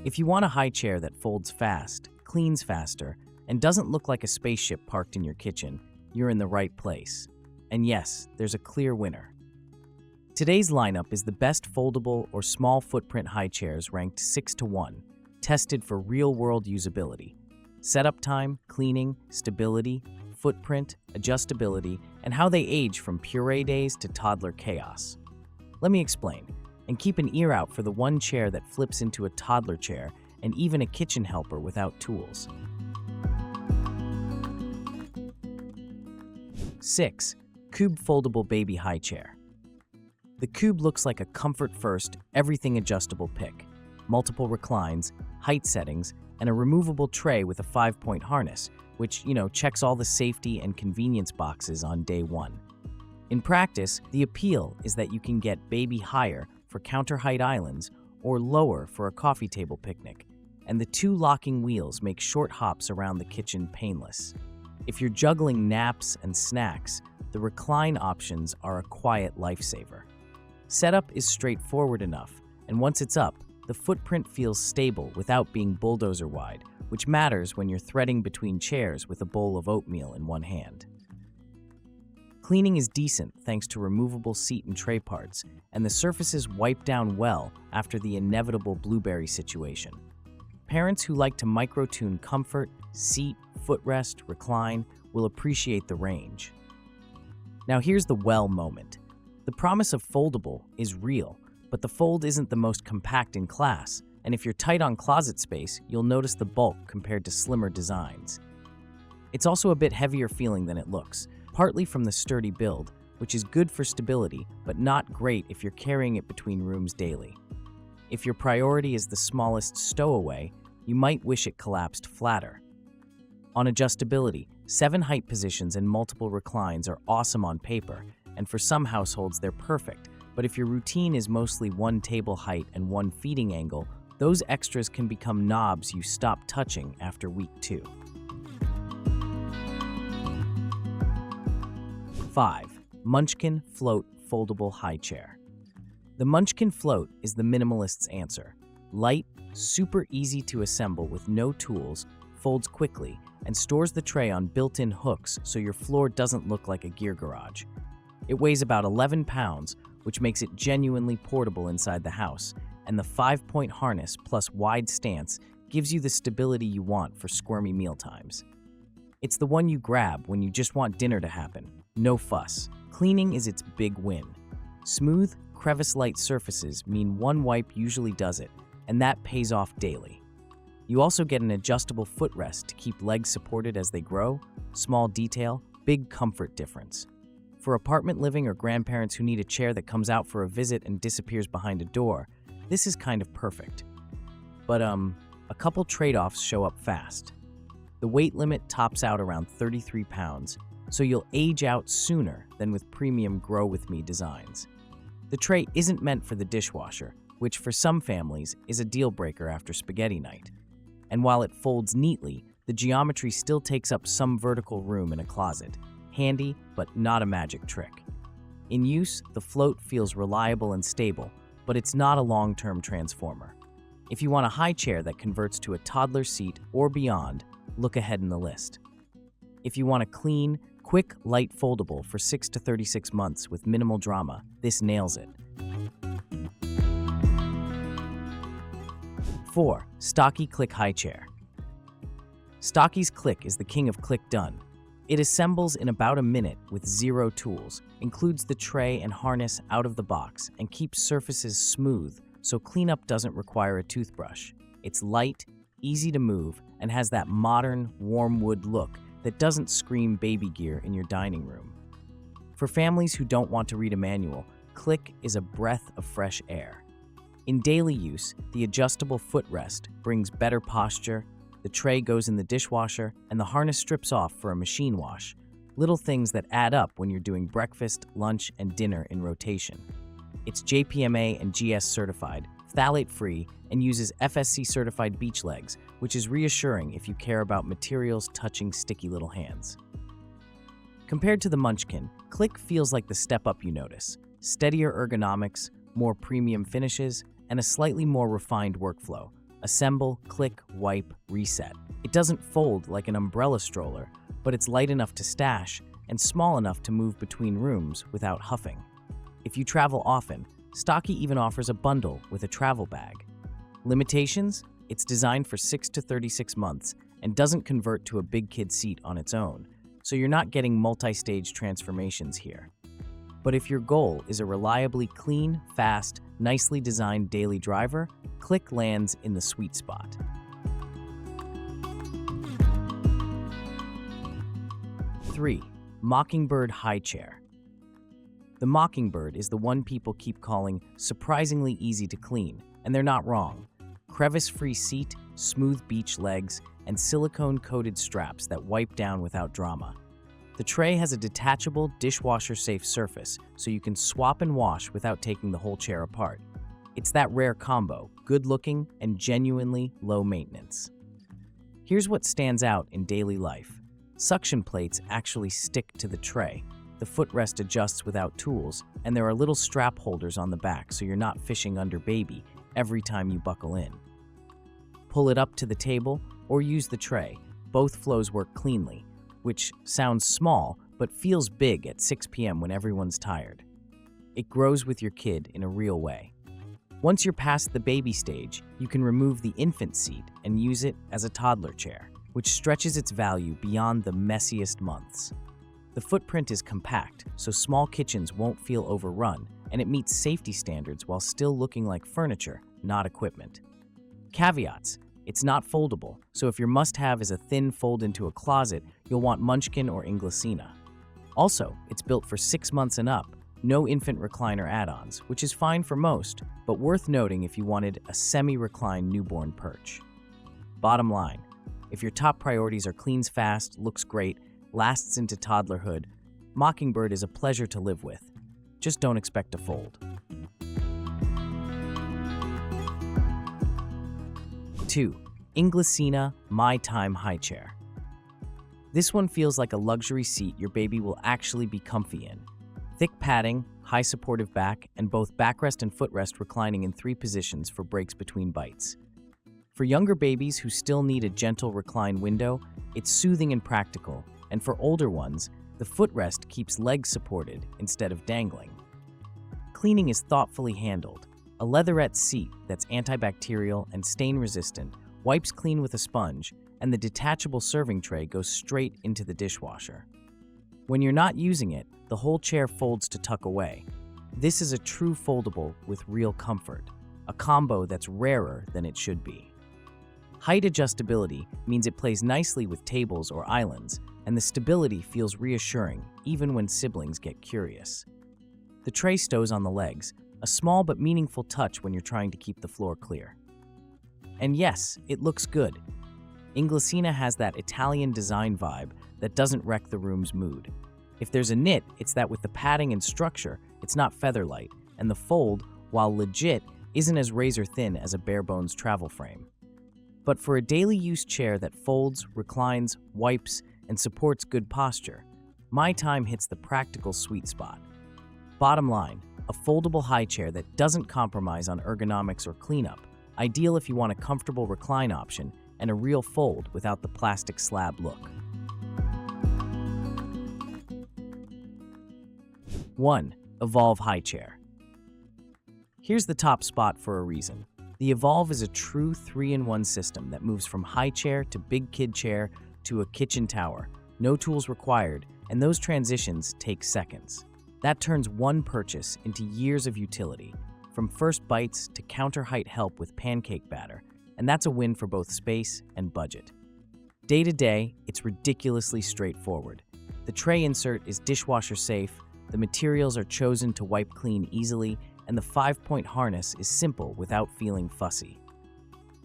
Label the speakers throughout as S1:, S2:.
S1: If you want a high chair that folds fast, cleans faster, and doesn't look like a spaceship parked in your kitchen, you're in the right place. And yes, there's a clear winner. Today's lineup is the best foldable or small footprint high chairs ranked 6 to 1, tested for real-world usability. Setup time, cleaning, stability, footprint, adjustability, and how they age from puree days to toddler chaos. Let me explain, and keep an ear out for the one chair that flips into a toddler chair and even a kitchen helper without tools. 6. Cube Foldable Baby High Chair. The Cube looks like a comfort-first, everything-adjustable pick. Multiple reclines, height settings, and a removable tray with a 5-point harness, which, checks all the safety and convenience boxes on day one. In practice, the appeal is that you can get baby higher for counter height islands or lower for a coffee table picnic, and the 2 locking wheels make short hops around the kitchen painless. If you're juggling naps and snacks, the recline options are a quiet lifesaver. Setup is straightforward enough, and once it's up, the footprint feels stable without being bulldozer wide, which matters when you're threading between chairs with a bowl of oatmeal in one hand. Cleaning is decent thanks to removable seat and tray parts, and the surfaces wipe down well after the inevitable blueberry situation. Parents who like to micro-tune comfort, seat, footrest, recline will appreciate the range. Now here's the well moment. The promise of foldable is real, but the fold isn't the most compact in class, and if you're tight on closet space, you'll notice the bulk compared to slimmer designs. It's also a bit heavier feeling than it looks, partly from the sturdy build, which is good for stability, but not great if you're carrying it between rooms daily. If your priority is the smallest stowaway, you might wish it collapsed flatter. On adjustability, 7 height positions and multiple reclines are awesome on paper, and for some households they're perfect, but if your routine is mostly 1 table height and 1 feeding angle, those extras can become knobs you stop touching after week 2. 5. Munchkin Float Foldable High Chair. The Munchkin Float is the minimalist's answer. Light, super easy to assemble with no tools, folds quickly, and stores the tray on built-in hooks so your floor doesn't look like a gear garage. It weighs about 11 pounds, which makes it genuinely portable inside the house, and the 5-point harness plus wide stance gives you the stability you want for squirmy mealtimes. It's the one you grab when you just want dinner to happen. No fuss. Cleaning is its big win. Smooth, crevice-light surfaces mean one wipe usually does it, and that pays off daily. You also get an adjustable footrest to keep legs supported as they grow. Small detail, big comfort difference. For apartment living or grandparents who need a chair that comes out for a visit and disappears behind a door, this is kind of perfect. But a couple trade-offs show up fast. The weight limit tops out around 33 pounds, so you'll age out sooner than with premium Grow With Me designs. The tray isn't meant for the dishwasher, which for some families is a deal breaker after spaghetti night. And while it folds neatly, the geometry still takes up some vertical room in a closet. Handy, but not a magic trick. In use, the float feels reliable and stable, but it's not a long-term transformer. If you want a high chair that converts to a toddler seat or beyond, look ahead in the list. If you want a clean, quick, light foldable for 6 to 36 months with minimal drama, this nails it. 4. Stokke Clikk High Chair. Stokke's Clikk is the king of Clikk done. It assembles in about a minute with 0 tools, includes the tray and harness out of the box, and keeps surfaces smooth so cleanup doesn't require a toothbrush. It's light, easy to move, and has that modern, warm wood look that doesn't scream baby gear in your dining room. For families who don't want to read a manual, Clikk is a breath of fresh air. In daily use, the adjustable footrest brings better posture, the tray goes in the dishwasher, and the harness strips off for a machine wash. Little things that add up when you're doing breakfast, lunch, and dinner in rotation. It's JPMA and GS certified, phthalate-free, and uses FSC-certified beach legs, which is reassuring if you care about materials touching sticky little hands. Compared to the Munchkin, Clikk feels like the step-up you notice. Steadier ergonomics, more premium finishes, and a slightly more refined workflow, Assemble, click, wipe, reset. It doesn't fold like an umbrella stroller, but it's light enough to stash and small enough to move between rooms without huffing. If you travel often, Stokke even offers a bundle with a travel bag. Limitations? It's designed for 6 to 36 months and doesn't convert to a big kid seat on its own, so you're not getting multi-stage transformations here. But if your goal is a reliably clean, fast, nicely designed daily driver, Clikk lands in the sweet spot. 3. Mockingbird Highchair. The Mockingbird is the one people keep calling surprisingly easy to clean, and they're not wrong. Crevice-free seat, smooth beach legs, and silicone-coated straps that wipe down without drama. The tray has a detachable, dishwasher-safe surface, so you can swap and wash without taking the whole chair apart. It's that rare combo, good-looking and genuinely low maintenance. Here's what stands out in daily life. Suction plates actually stick to the tray. The footrest adjusts without tools, and there are little strap holders on the back so you're not fishing under baby every time you buckle in. Pull it up to the table or use the tray. Both flows work cleanly, which sounds small but feels big at 6 p.m. when everyone's tired. It grows with your kid in a real way. Once you're past the baby stage, you can remove the infant seat and use it as a toddler chair, which stretches its value beyond the messiest months. The footprint is compact, so small kitchens won't feel overrun, and it meets safety standards while still looking like furniture, not equipment. Caveats: it's not foldable, so if your must-have is a thin fold into a closet, you'll want Munchkin or Inglesina. Also, it's built for 6 months and up, no infant recliner add-ons, which is fine for most, but worth noting if you wanted a semi-reclined newborn perch. Bottom line, if your top priorities are cleans fast, looks great, lasts into toddlerhood, Mockingbird is a pleasure to live with. Just don't expect to fold. 2. Inglesina MyTime Highchair. This one feels like a luxury seat your baby will actually be comfy in. Thick padding, high supportive back, and both backrest and footrest reclining in 3 positions for breaks between bites. For younger babies who still need a gentle recline window, it's soothing and practical, and for older ones, the footrest keeps legs supported instead of dangling. Cleaning is thoughtfully handled. A leatherette seat that's antibacterial and stain-resistant wipes clean with a sponge, and the detachable serving tray goes straight into the dishwasher. When you're not using it, the whole chair folds to tuck away. This is a true foldable with real comfort, a combo that's rarer than it should be. Height adjustability means it plays nicely with tables or islands, and the stability feels reassuring even when siblings get curious. The tray stows on the legs, a small but meaningful touch when you're trying to keep the floor clear. And yes, it looks good. Inglesina has that Italian design vibe that doesn't wreck the room's mood. If there's a nit, it's that with the padding and structure, it's not featherlight, and the fold, while legit, isn't as razor-thin as a bare-bones travel frame. But for a daily use chair that folds, reclines, wipes, and supports good posture, MyTime hits the practical sweet spot. Bottom line, a foldable high chair that doesn't compromise on ergonomics or cleanup, ideal if you want a comfortable recline option and a real fold without the plastic slab look. 1. Evolve Highchair. Here's the top spot for a reason. The Evolve is a true 3-in-1 system that moves from high chair to big kid chair to a kitchen tower. No tools required, and those transitions take seconds. That turns one purchase into years of utility, from first bites to counter height help with pancake batter, and that's a win for both space and budget. Day to day, it's ridiculously straightforward. The tray insert is dishwasher safe, the materials are chosen to wipe clean easily, and the 5-point harness is simple without feeling fussy.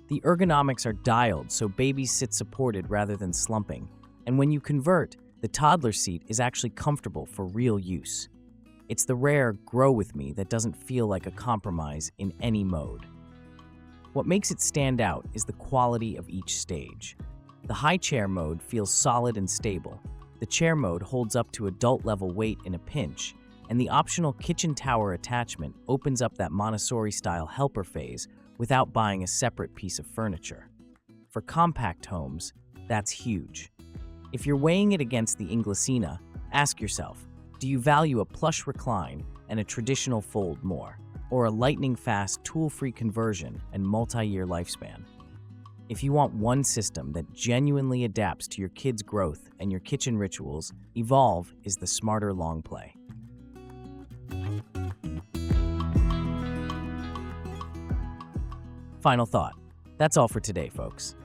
S1: The ergonomics are dialed so babies sit supported rather than slumping, and when you convert, the toddler seat is actually comfortable for real use. It's the rare grow with me that doesn't feel like a compromise in any mode. What makes it stand out is the quality of each stage. The high chair mode feels solid and stable. The chair mode holds up to adult-level weight in a pinch, and the optional kitchen tower attachment opens up that Montessori-style helper phase without buying a separate piece of furniture. For compact homes, that's huge. If you're weighing it against the Inglesina, ask yourself, do you value a plush recline and a traditional fold more, or a lightning-fast, tool-free conversion and multi-year lifespan? If you want one system that genuinely adapts to your kids' growth and your kitchen rituals, Evolve is the smarter long play. Final thought. That's all for today, folks.